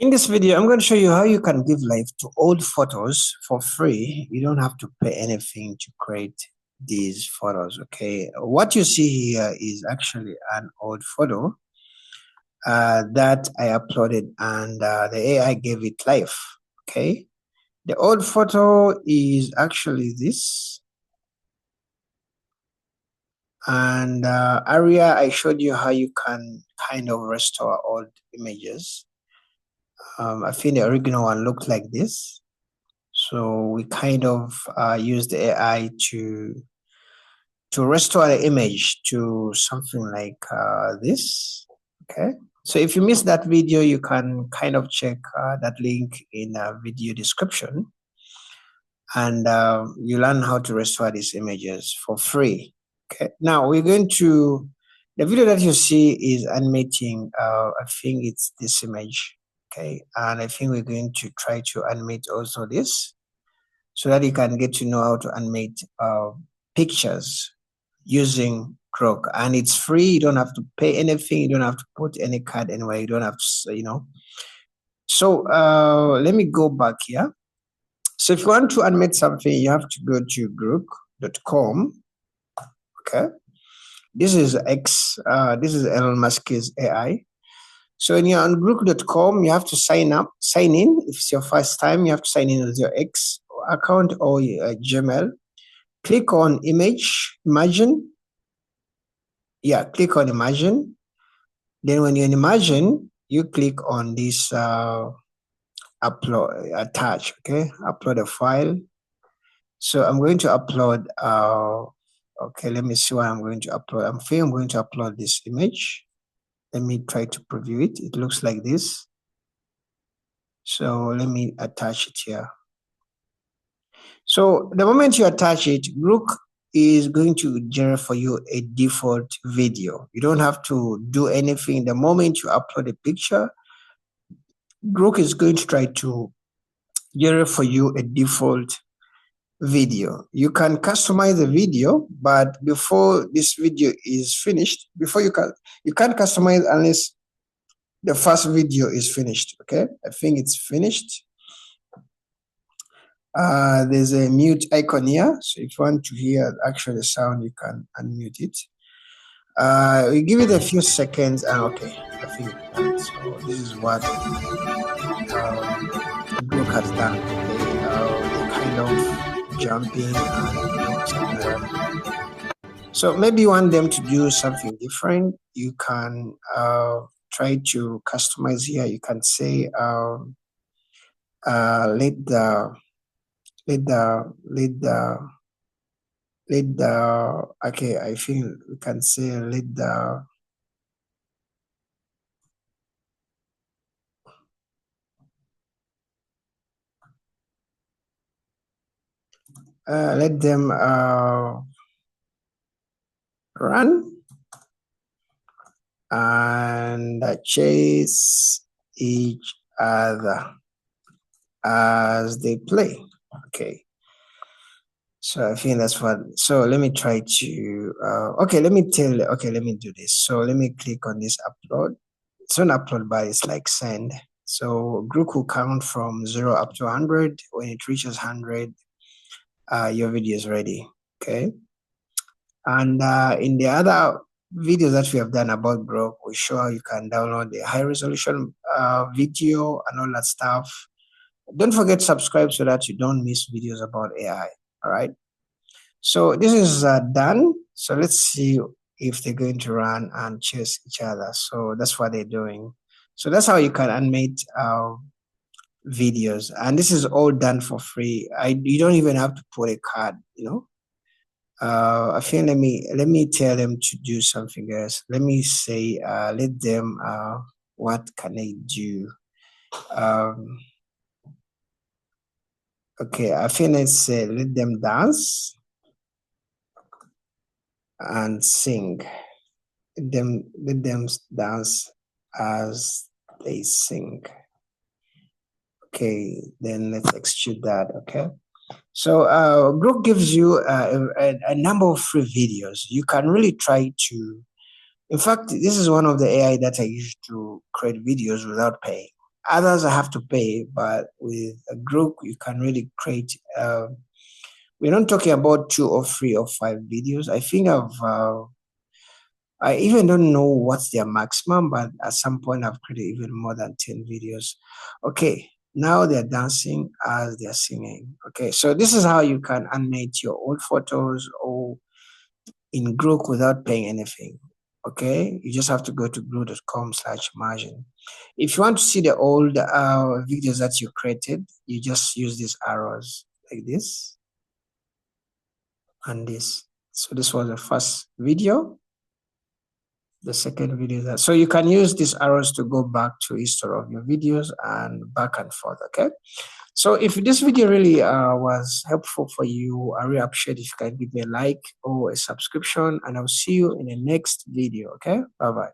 In this video, I'm going to show you how you can give life to old photos for free. You don't have to pay anything to create these photos, okay? What you see here is actually an old photo that I uploaded, and the AI gave it life, okay? The old photo is actually this. And area, I showed you how you can kind of restore old images. I think the original one looked like this. So we kind of use the AI to restore the image to something like this. Okay. So if you missed that video, you can kind of check that link in the video description, and you learn how to restore these images for free. Okay. Now we're going to, the video that you see is animating, I think it's this image. Okay. And I think we're going to try to animate also this, so that you can get to know how to animate pictures using Grok. And it's free. You don't have to pay anything. You don't have to put any card anywhere. You don't have to, you know. So let me go back here. So if you want to animate something, you have to go to grok.com. Okay. This is this is Elon Musk's AI. So when you're on grok.com, you have to sign in. If it's your first time, you have to sign in with your X account or Gmail. Click on imagine. Yeah, click on imagine. Then when you're in imagine, you click on this upload, attach. Okay, upload a file. So I'm going to upload. Okay, let me see what I'm going to upload. I'm going to upload this image. Let me try to preview it. It looks like this. So let me attach it here. So the moment you attach it, Grok is going to generate for you a default video. You don't have to do anything. The moment you upload a picture, Grok is going to try to generate for you a default video. You can customize the video, but before this video is finished, you can't customize unless the first video is finished. Okay, I think it's finished. There's a mute icon here, so if you want to hear actually the sound, you can unmute it. We give it a few seconds, and okay, I think it's done. So this is what Grok has done. Okay, kind of jumping and so maybe you want them to do something different. You can try to customize here. You can say okay, I think we can say let them run and chase each other as they play. Okay, so I think that's what, so let me try to okay, let me do this. So let me click on this upload. It's not upload, but it's like send. So Grok will count from 0 up to 100. When it reaches 100, your video is ready. Okay. And in the other videos that we have done about Grok, we show how you can download the high resolution video and all that stuff. Don't forget to subscribe so that you don't miss videos about AI. All right. So this is done. So let's see if they're going to run and chase each other. So that's what they're doing. So that's how you can animate videos, and this is all done for free. You don't even have to put a card, you know. I think let me tell them to do something else. Let me say let them what can they do? Okay, I think let's say let them dance and sing. Let them dance as they sing. Okay, then let's execute that. Okay, so Grok gives you a number of free videos. You can really try to, in fact, this is one of the AI that I use to create videos without paying. Others I have to pay, but with a group you can really create. We're not talking about 2 or 3 or 5 videos. I think I even don't know what's their maximum, but at some point I've created even more than 10 videos. Okay, now they're dancing as they're singing. Okay, so this is how you can animate your old photos or in Grook without paying anything. Okay, you just have to go to grook.com/margin. If you want to see the old videos that you created, you just use these arrows like this and this. So this was the first video. The second video that, so you can use these arrows to go back to history of your videos and back and forth. Okay, so if this video really was helpful for you, I really appreciate if you can give me a like or a subscription, and I'll see you in the next video. Okay, bye bye.